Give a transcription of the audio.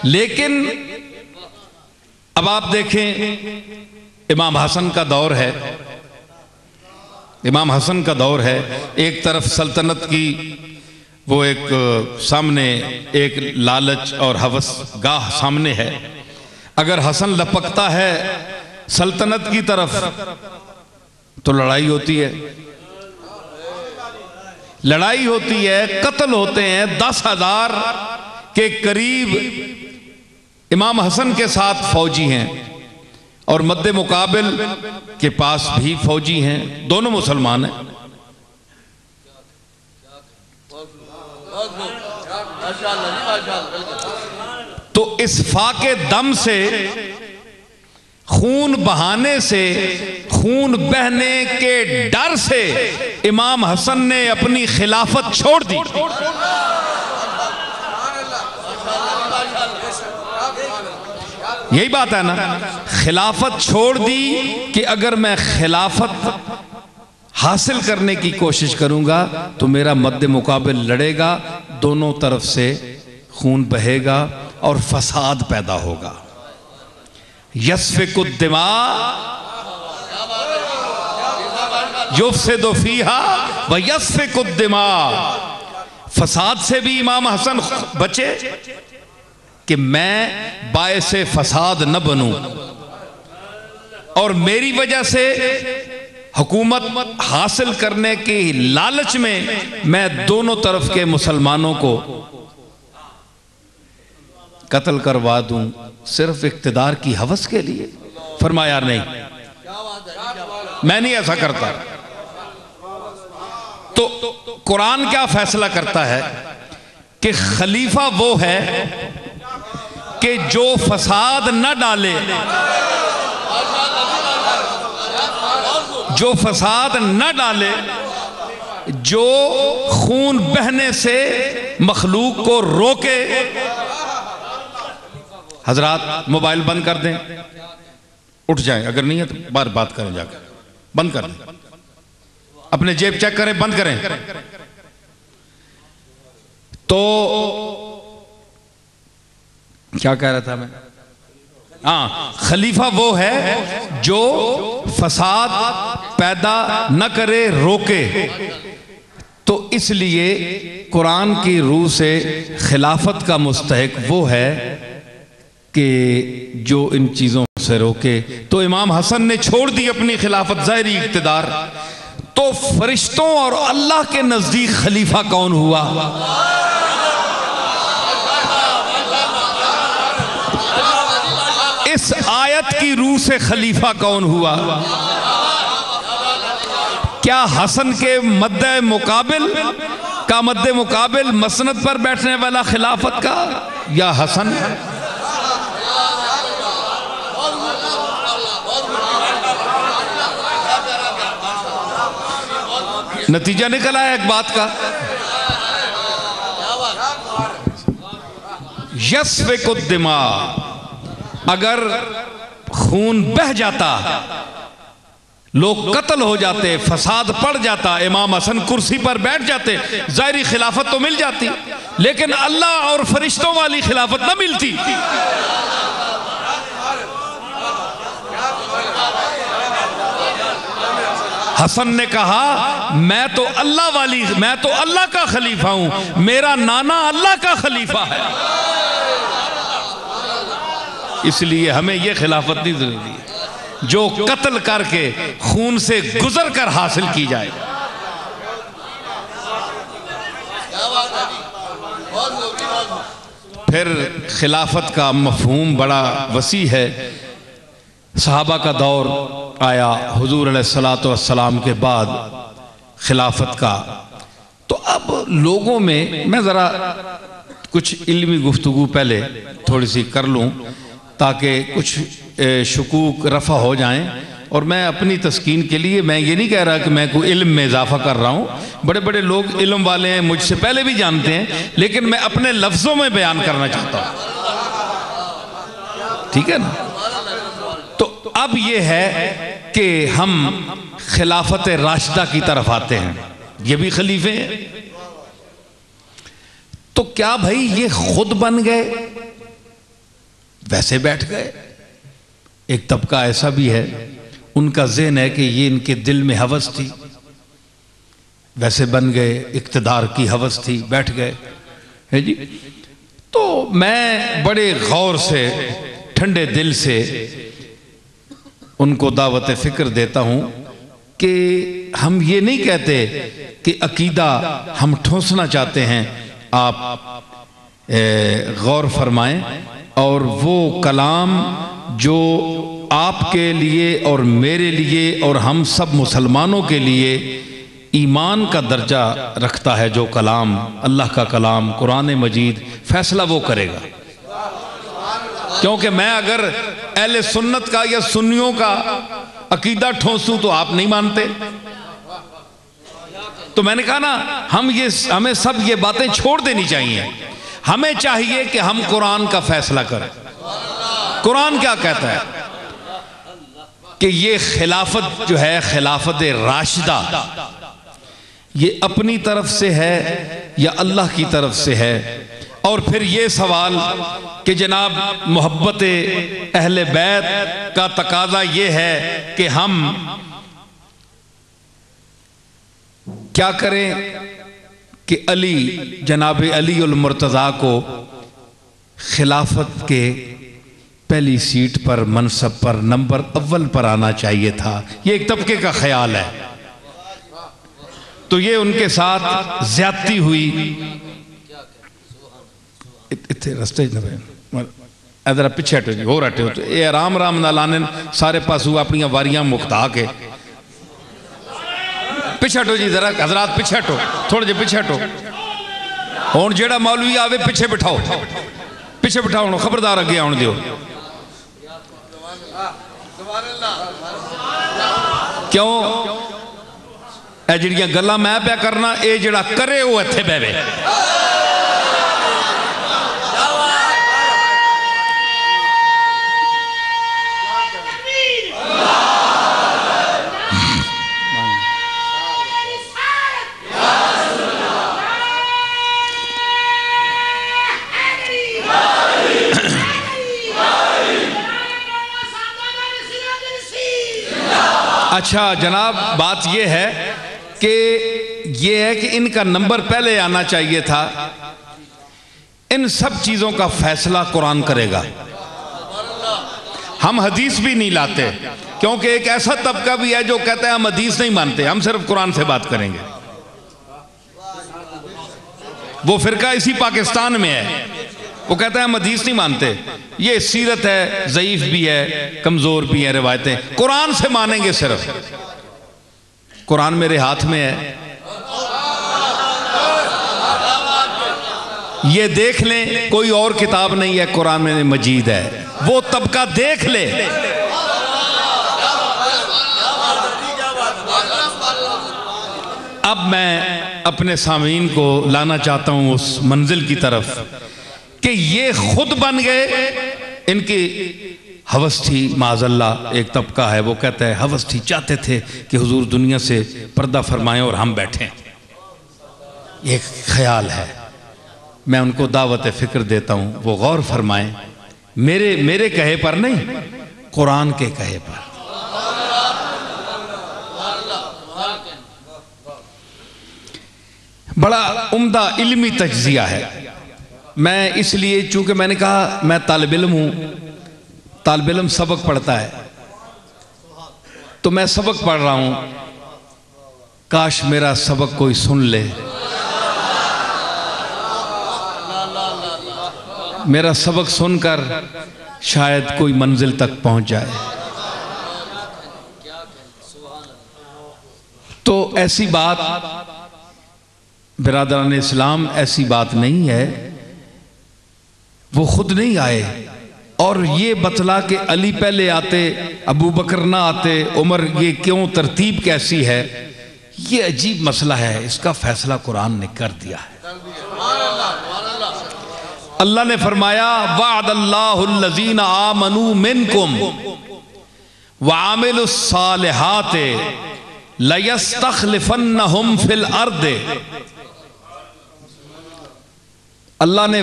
लेकिन अब आप देखें, इमाम हसन का दौर है, इमाम हसन का दौर है। एक तरफ सल्तनत की वो एक सामने एक लालच और हवस गाह सामने है। अगर हसन लपकता है सल्तनत की तरफ तो लड़ाई होती है, लड़ाई होती है, कत्ल होते हैं। 10,000 के करीब इमाम हसन के साथ फौजी हैं और मद्दे मुकाबिल के पास भी फौजी हैं, दोनों मुसलमान हैं। तो इस फाके दम से, खून बहाने से, खून बहने के डर से इमाम हसन ने अपनी खिलाफत छोड़ दी। यही बात है ना, खिलाफत छोड़ दी कि अगर मैं खिलाफत हासिल करने की कोशिश करूंगा तो मेरा मद्दे मुकाबिल लड़ेगा, दोनों तरफ से खून बहेगा और फसाद पैदा होगा। यस्फिकुद्दिमा युफ्सिदु फीहा व यस्फिकुद्दिमा। फसाद से भी इमाम हसन बचे कि मैं बायसे फसाद न बनूं और मेरी वजह से हुकूमत हासिल करने की लालच में मैं दोनों तरफ के मुसलमानों को कत्ल करवा दूं सिर्फ इक्तिदार की हवस के लिए। फरमाया नहीं, मैं नहीं ऐसा करता। तो कुरान क्या फैसला करता है कि खलीफा वो है कि जो फसाद न डाले, जो फसाद न डाले, जो खून बहने से मखलूक को रोके। हजरात मोबाइल बंद कर दें, उठ जाएं, अगर नहीं है तो बार बात करें, जाकर बंद कर दें, अपने जेब चेक करें, बंद करें। तो क्या कह रहा था मैं? हाँ, खलीफा वो है जो फसाद पैदा न करे, रोके। तो इसलिए कुरान की रूह से खिलाफत का मुस्तहिक वो है कि जो इन चीजों से रोके। तो इमाम हसन ने छोड़ दी अपनी खिलाफत, ज़ाहिरी इक़्तिदार। तो फरिश्तों और अल्लाह के नजदीक खलीफा कौन हुआ? इस आयत की रूह से खलीफा कौन हुआ? क्या हसन के मद्दे मुकाबिल का मद्दे मुकाबिल मसनद पर बैठने वाला खिलाफत का, या हसन? नतीजा निकला है एक बात का, यस्फिकुद्दिमा। अगर खून बह जाता, लोग कत्ल हो जाते, फसाद पड़ जाता, इमाम हसन कुर्सी पर बैठ जाते, ज़ाहिरी खिलाफत तो मिल जाती, लेकिन अल्लाह और फरिश्तों वाली खिलाफत न मिलती। हसन ने कहा मैं तो अल्लाह का खलीफा हूं, मेरा नाना अल्लाह का खलीफा है, इसलिए हमें यह खिलाफत नहीं जरूरी है जो कत्ल करके खून से गुजर कर हासिल की जाए। फिर खिलाफत का मफहूम बड़ा वसी है। सहाबा का दौर आया हुजूर अलैहिस्सलातु वस्सलाम के बाद खिलाफत का। तो अब लोगों में मैं ज़रा कुछ इल्मी गुफ्तगू पहले थोड़ी सी कर लूँ ताकि कुछ शुकूक रफ़ा हो जाएं। और मैं अपनी तस्कीन के लिए मैं ये नहीं कह रहा कि मैं कोई इल्म में इजाफा कर रहा हूँ, बड़े बड़े लोग इल्म वाले हैं, मुझसे पहले भी जानते हैं, लेकिन मैं अपने लफ्ज़ों में बयान करना चाहता हूँ, ठीक है ना। तो अब ये है कि हम खिलाफत राशिदा की तरफ आते हैं, ये भी खलीफे हैं। तो क्या भाई ये खुद बन गए वैसे बैठ गए। एक तबका ऐसा भी है, उनका ज़हन है कि ये इनके दिल में हवस थी, वैसे बन गए, इक़्तिदार की हवस थी, बैठ गए, है जी। तो मैं बड़े गौर से, ठंडे दिल से उनको दावत फ़िक्र देता हूँ कि हम ये नहीं कहते कि अकीदा हम ठोंसना चाहते हैं, आप गौर फरमाएं और वो कलाम जो आपके लिए और मेरे लिए और हम सब मुसलमानों के लिए ईमान का दर्जा रखता है, जो कलाम अल्लाह का कलाम कुरान मजीद, फैसला वो करेगा। क्योंकि मैं अगर अहले सुन्नत का या सुन्नियों का अकीदा ठोंसूं तो आप नहीं मानते। तो मैंने कहा ना, हमें सब ये बातें छोड़ देनी चाहिए। हमें चाहिए कि हम कुरान का फैसला करें। कुरान क्या कहता है कि ये खिलाफत जो है, खिलाफत राशिदा, ये अपनी तरफ से है या अल्लाह की तरफ से है। और फिर ये सवाल कि जनाब मोहब्बत अहले बैत का तकाजा ये है कि हम क्या करें कि अली, जनाब अली उल मुर्तज़ा को खिलाफत के पहली सीट पर, मनसब पर, नंबर अव्वल पर आना चाहिए था। ये एक तबके का ख्याल है। तो ये उनके साथ ज्यादती हुई। इतने रस्ते इधर पिछे हटो जी, होर हटो। तो ये आराम आराम ना लाने सारे पासू अपनी वारियां मुक्ता के पिछे हटो जी, जरा हजरात पिछे हटो, थोड़े जे पिछे हटो। हुण जेड़ा मौलवी आवे पिछे बिठाओ, पिछे बिठाओ, खबरदार अगे आउण दिओ। क्यों ए जिहड़ियां गल्लां मैं पिया करना, ये जिहड़ा करे वो इत्थे बैठे। अच्छा जनाब, बात यह है कि इनका नंबर पहले आना चाहिए था। इन सब चीजों का फैसला कुरान करेगा। हम हदीस भी नहीं लाते, क्योंकि एक ऐसा तबका भी है जो कहता है हम हदीस नहीं मानते, हम सिर्फ कुरान से बात करेंगे। वो फिरका इसी पाकिस्तान में है, वो कहता है हम हदीस नहीं मानते। ये सीरत है, ज़ईफ भी है, कमजोर भी है, रिवायतें कुरान से मानेंगे सिर्फ। कुरान मेरे हाथ में है, ये देख लें, कोई और किताब नहीं है, कुरान में मजीद है। वो तबका देख ले। अब मैं अपने सामीन को लाना चाहता हूं उस मंजिल की तरफ कि ये खुद बन गए। इनकी हवस थी, माज़अल्लाह, एक तबका है वो कहता है हवस थी, चाहते थे कि हुजूर दुनिया से पर्दा फरमाएं और हम बैठें। ये ख्याल है। मैं उनको दावत फ़िक्र देता हूँ, वो गौर फरमाएं, मेरे कहे पर नहीं, कुरान के कहे पर। बड़ा उम्दा इल्मी तज्ज़िया है। मैं इसलिए, चूंकि मैंने कहा मैं तालिब इल्म हूँ, तालिब इल्म सबक पढ़ता है, तो मैं सबक पढ़ रहा हूँ। काश मेरा सबक कोई सुन ले, मेरा सबक सुनकर शायद कोई मंजिल तक पहुंच जाए। तो ऐसी बात बिरादरान इस्लाम, ऐसी बात नहीं है। वो खुद नहीं आए और ये बतला के अली पहले आते, अबू बकर ना आते, उमर, ये क्यों, तरतीब कैसी है, ये अजीब मसला है। इसका फैसला कुरान ने कर दिया है। अल्लाह ने फरमाया वअदल्लाहुल्लज़ीना आमनू मिनकुम व आमिलुस सालिहात लयस्तखलिफन्नहुम फिल अर्द। अल्लाह ने